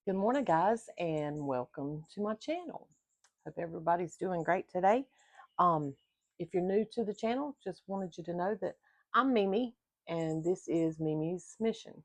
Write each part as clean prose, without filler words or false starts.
Good morning, guys, and welcome to my channel. Hope everybody's doing great today. Um, if you're new to the channel, just wanted you to know that I'm Mimi, and this is Mimi's Mission.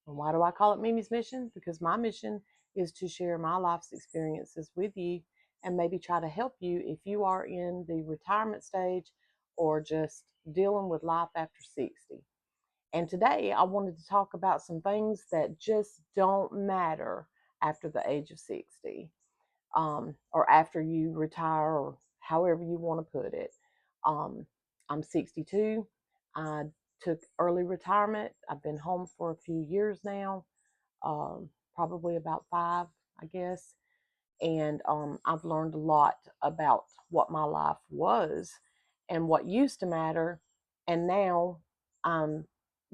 And why do I call it Mimi's Mission? Because my mission is to share my life's experiences with you and maybe try to help you if you are in the retirement stage or just dealing with life after 60. And today I wanted to talk about some things that just don't matter after the age of 60, or after you retire, or however you want to put it. Um, I'm 62. I took early retirement. I've been home for a few years now, probably about five, I guess. And I've learned a lot about what my life was and what used to matter. And now I'm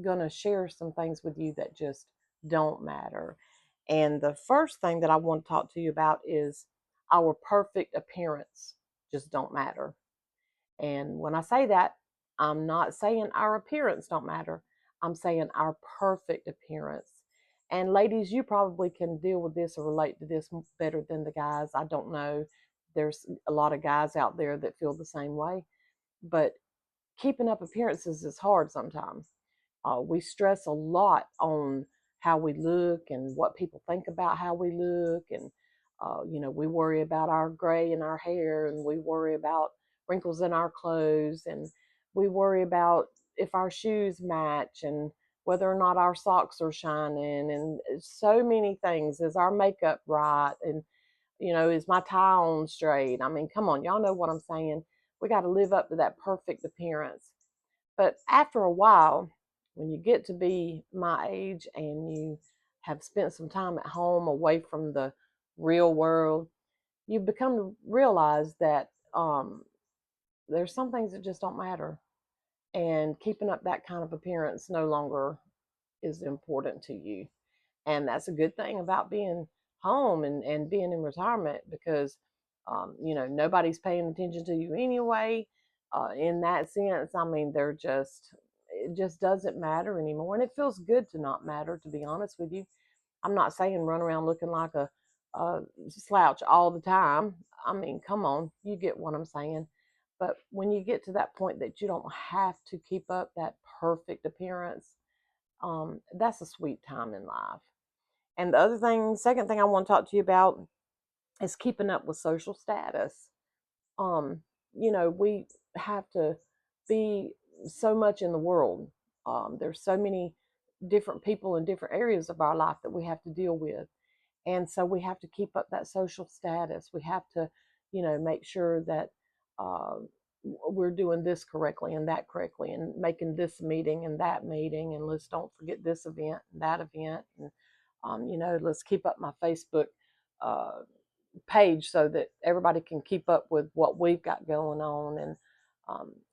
going to share some things with you that just don't matter. And the first thing that I want to talk to you about is our perfect appearance just don't matter. And when I say that, I'm not saying our appearance don't matter. I'm saying our perfect appearance. And ladies, you probably can deal with this or relate to this better than the guys. I don't know. There's a lot of guys out there that feel the same way. But keeping up appearances is hard sometimes. We stress a lot on how we look and what people think about how we look. And, we worry about our gray in our hair, and we worry about wrinkles in our clothes, and we worry about if our shoes match and whether or not our socks are shining, and so many things. Is our makeup right? And, is my tie on straight? I mean, come on, y'all know what I'm saying. We got to live up to that perfect appearance. But after a while, when you get to be my age and you have spent some time at home away from the real world, you become to realize that there's some things that just don't matter. And keeping up that kind of appearance no longer is important to you. And that's a good thing about being home and being in retirement, because nobody's paying attention to you anyway. In that sense, I mean, it just doesn't matter anymore, and it feels good to not matter, to be honest with you. I'm not saying run around looking like a slouch all the time. I mean, come on, you get what I'm saying. But when you get to that point that you don't have to keep up that perfect appearance, that's a sweet time in life. And second thing I want to talk to you about is keeping up with social status. Um, we have to be so much in the world. There's so many different people in different areas of our life that we have to deal with. And so we have to keep up that social status. We have to, make sure that uh, we're doing this correctly and that correctly, and making this meeting and that meeting, and let's don't forget this event and that event. And let's keep up my Facebook uh, page so that everybody can keep up with what we've got going on. And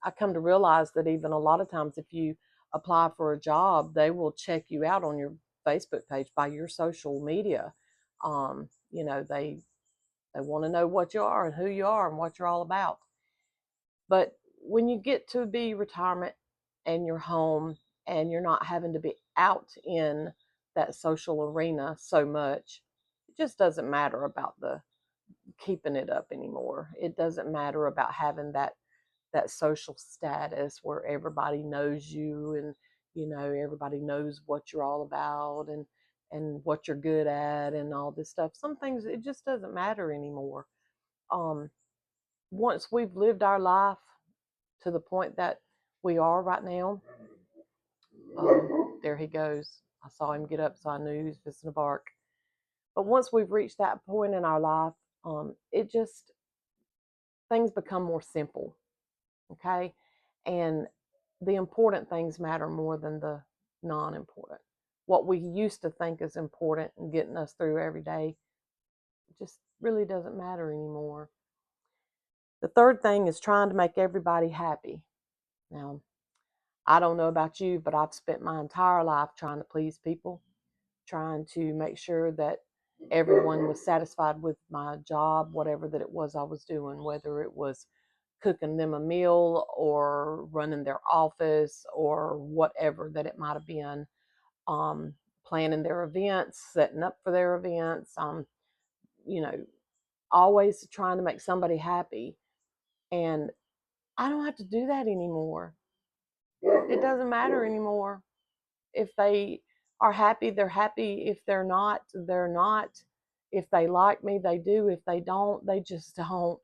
I come to realize that even a lot of times, if you apply for a job, they will check you out on your Facebook page by your social media. They want to know what you are and who you are and what you're all about. But when you get to be retirement and you're home and you're not having to be out in that social arena so much, it just doesn't matter about the keeping it up anymore. It doesn't matter about having that social status where everybody knows you, and everybody knows what you're all about, and what you're good at and all this stuff. Some things, it just doesn't matter anymore. Um, Once we've lived our life to the point that we are right now, there he goes. I saw him get up, so I knew he was fixing to bark. But once we've reached that point in our life, it just things become more simple. Okay. And the important things matter more than the non important. What we used to think is important and getting us through every day just really doesn't matter anymore. The third thing is trying to make everybody happy. Now, I don't know about you, but I've spent my entire life trying to please people, trying to make sure that everyone was satisfied with my job, whatever that it was I was doing, whether it was cooking them a meal or running their office or whatever that it might have been. Um, planning their events, setting up for their events, you know, always trying to make somebody happy. And I don't have to do that anymore. It doesn't matter anymore. If they are happy, they're happy. If they're not, they're not. If they like me, they do. If they don't, they just don't.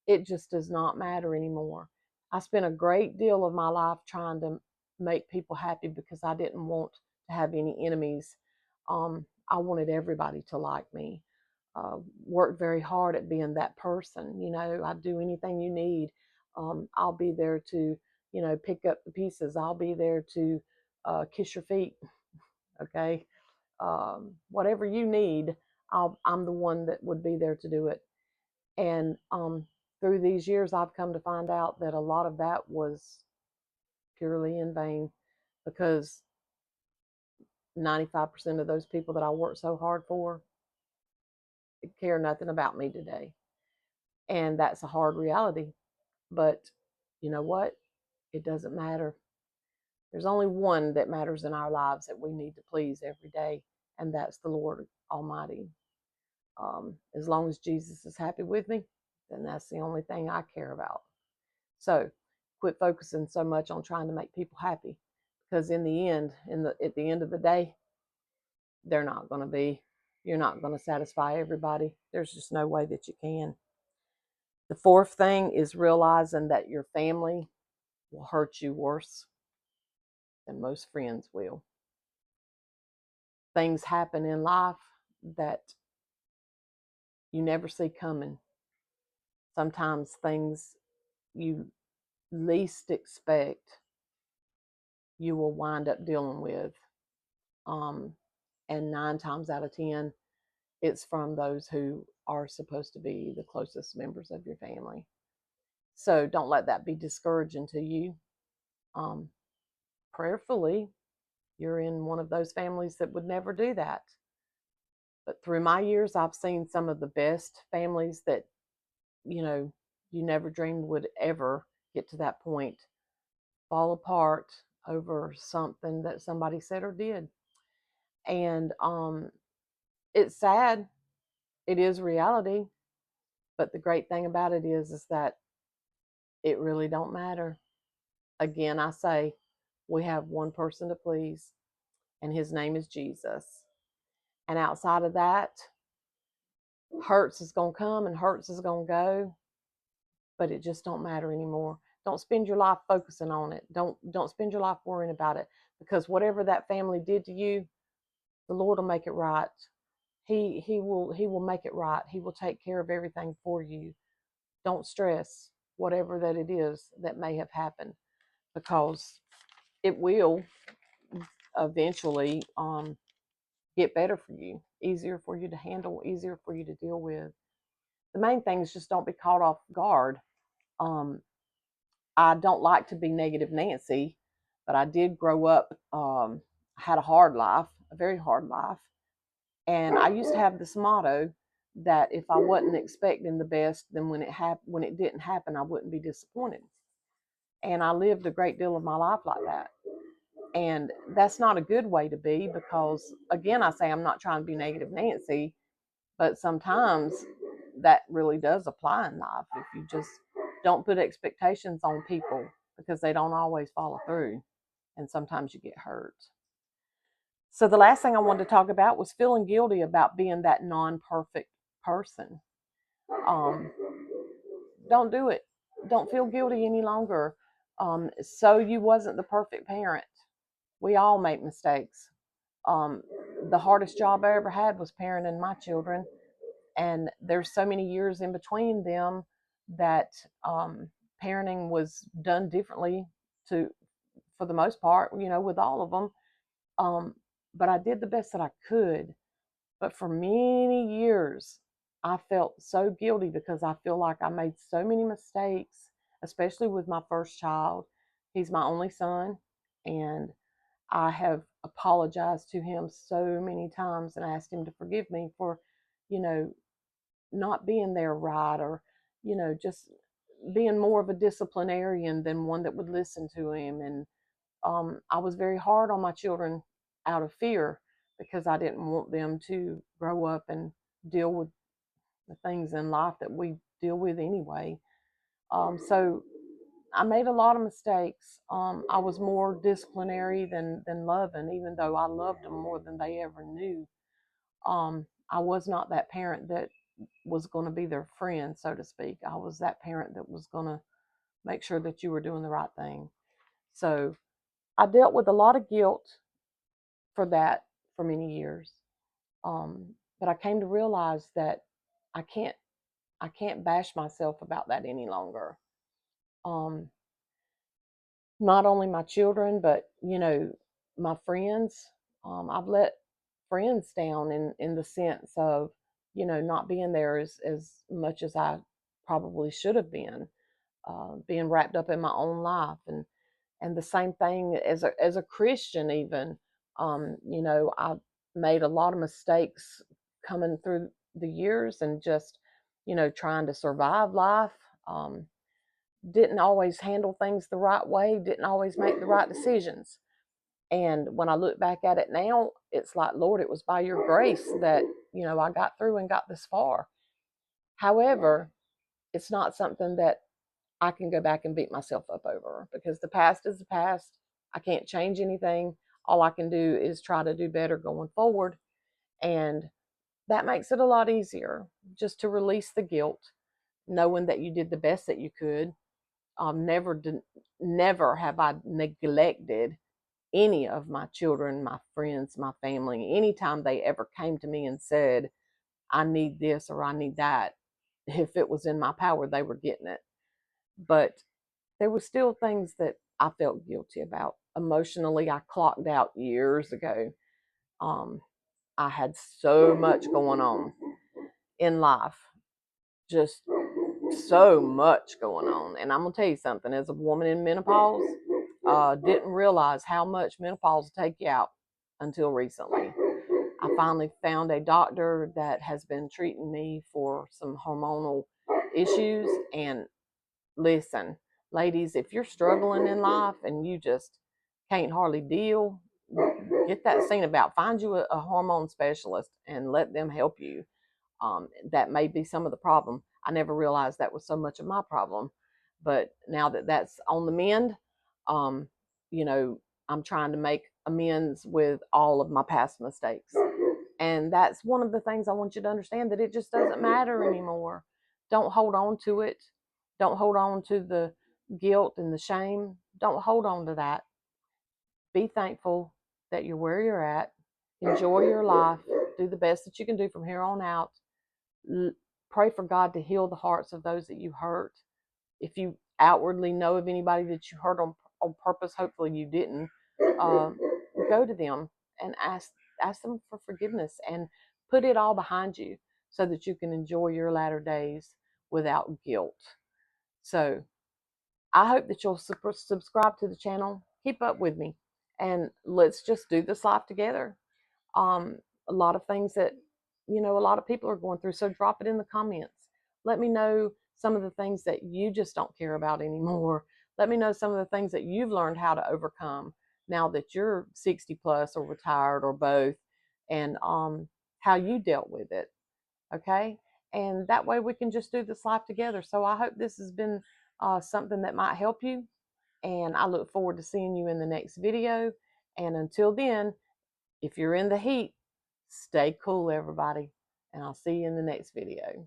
It just does not matter anymore. I spent a great deal of my life trying to make people happy because I didn't want to have any enemies. I wanted everybody to like me. Worked very hard at being that person. I'd do anything you need. I'll be there to, pick up the pieces. I'll be there to kiss your feet. Okay. Whatever you need, I'm the one that would be there to do it. And through these years, I've come to find out that a lot of that was purely in vain, because 95% of those people that I worked so hard for care nothing about me today. And that's a hard reality. But you know what? It doesn't matter. There's only one that matters in our lives that we need to please every day, and that's the Lord Almighty. As long as Jesus is happy with me, then that's the only thing I care about. So quit focusing so much on trying to make people happy, because in the end, at the end of the day, they're not going to be. You're not going to satisfy everybody. There's just no way that you can. The fourth thing is realizing that your family will hurt you worse than most friends will. Things happen in life that you never see coming. Sometimes things you least expect, you will wind up dealing with. And 9 times out of 10, it's from those who are supposed to be the closest members of your family. So don't let that be discouraging to you. Prayerfully, you're in one of those families that would never do that. But through my years, I've seen some of the best families that, you never dreamed would ever get to that point fall apart over something that somebody said or did. And it's sad. It is reality. But the great thing about it is that it really don't matter. Again, I say we have one person to please, and his name is Jesus. And outside of that, hurts is going to come and hurts is going to go, but it just don't matter anymore. Don't spend your life focusing on it. Don't spend your life worrying about it, because whatever that family did to you, the Lord will make it right. He will make it right. He will take care of everything for you. Don't stress whatever that it is that may have happened, because it will eventually get better for you, easier for you to handle, easier for you to deal with. The main thing is just don't be caught off guard. I don't like to be negative Nancy, but I did grow up, had a hard life, a very hard life. And I used to have this motto that if I wasn't expecting the best, then when it didn't happen, I wouldn't be disappointed. And I lived a great deal of my life like that. And that's not a good way to be, because again, I say I'm not trying to be negative Nancy, but sometimes that really does apply in life. If you just don't put expectations on people, because they don't always follow through, and sometimes you get hurt. So the last thing I wanted to talk about was feeling guilty about being that non-perfect person. Don't do it. Don't feel guilty any longer. So you wasn't the perfect parent. We all make mistakes. The hardest job I ever had was parenting my children, and there's so many years in between them that parenting was done differently for the most part, with all of them. But I did the best that I could. But for many years, I felt so guilty because I feel like I made so many mistakes, especially with my first child. He's my only son, and I have apologized to him so many times and asked him to forgive me for, you know, not being there right, or, just being more of a disciplinarian than one that would listen to him. And I was very hard on my children out of fear, because I didn't want them to grow up and deal with the things in life that we deal with anyway. So I made a lot of mistakes. I was more disciplinary than loving, even though I loved them more than they ever knew. I was not that parent that was going to be their friend, so to speak. I was that parent that was going to make sure that you were doing the right thing. So I dealt with a lot of guilt for that for many years. But I came to realize that I can't I can't bash myself about that any longer. Um, Not only my children, but my friends. I've let friends down in the sense of not being there as much as I probably should have been, being wrapped up in my own life, and the same thing as a Christian even. I made a lot of mistakes coming through the years and just trying to survive life. Didn't always handle things the right way, didn't always make the right decisions. And when I look back at it now, it's like, Lord, it was by your grace that, I got through and got this far. However, it's not something that I can go back and beat myself up over, because the past is the past. I can't change anything. All I can do is try to do better going forward. And that makes it a lot easier just to release the guilt, knowing that you did the best that you could. Never have I neglected any of my children, my friends, my family. Anytime they ever came to me and said, I need this or I need that, if it was in my power, they were getting it. But there were still things that I felt guilty about. Emotionally, I clocked out years ago. Um, I had so much going on in life, just so much going on. And I'm gonna tell you something. As a woman in menopause, didn't realize how much menopause will take you out until recently. I finally found a doctor that has been treating me for some hormonal issues. And listen, ladies, if you're struggling in life and you just can't hardly deal, get that seen about. Find you a hormone specialist and let them help you. That may be some of the problem. I never realized that was so much of my problem. But now that that's on the mend, um, you know, I'm trying to make amends with all of my past mistakes. And that's one of the things I want you to understand, that it just doesn't matter anymore. Don't hold on to it. Don't hold on to the guilt and the shame. Don't hold on to that. Be thankful that you're where you're at. Enjoy your life. Do the best that you can do from here on out. Pray for God to heal the hearts of those that you hurt. If you outwardly know of anybody that you hurt on purpose, hopefully you didn't, go to them and ask them for forgiveness and put it all behind you so that you can enjoy your latter days without guilt. So I hope that you'll subscribe to the channel, keep up with me, and let's just do this life together. Um, a lot of things that, a lot of people are going through. So drop it in the comments. Let me know some of the things that you just don't care about anymore. Let me know some of the things that you've learned how to overcome now that you're 60 plus or retired or both, and how you dealt with it. Okay. And that way we can just do this life together. So I hope this has been something that might help you. And I look forward to seeing you in the next video. And until then, if you're in the heat, stay cool, everybody. And I'll see you in the next video.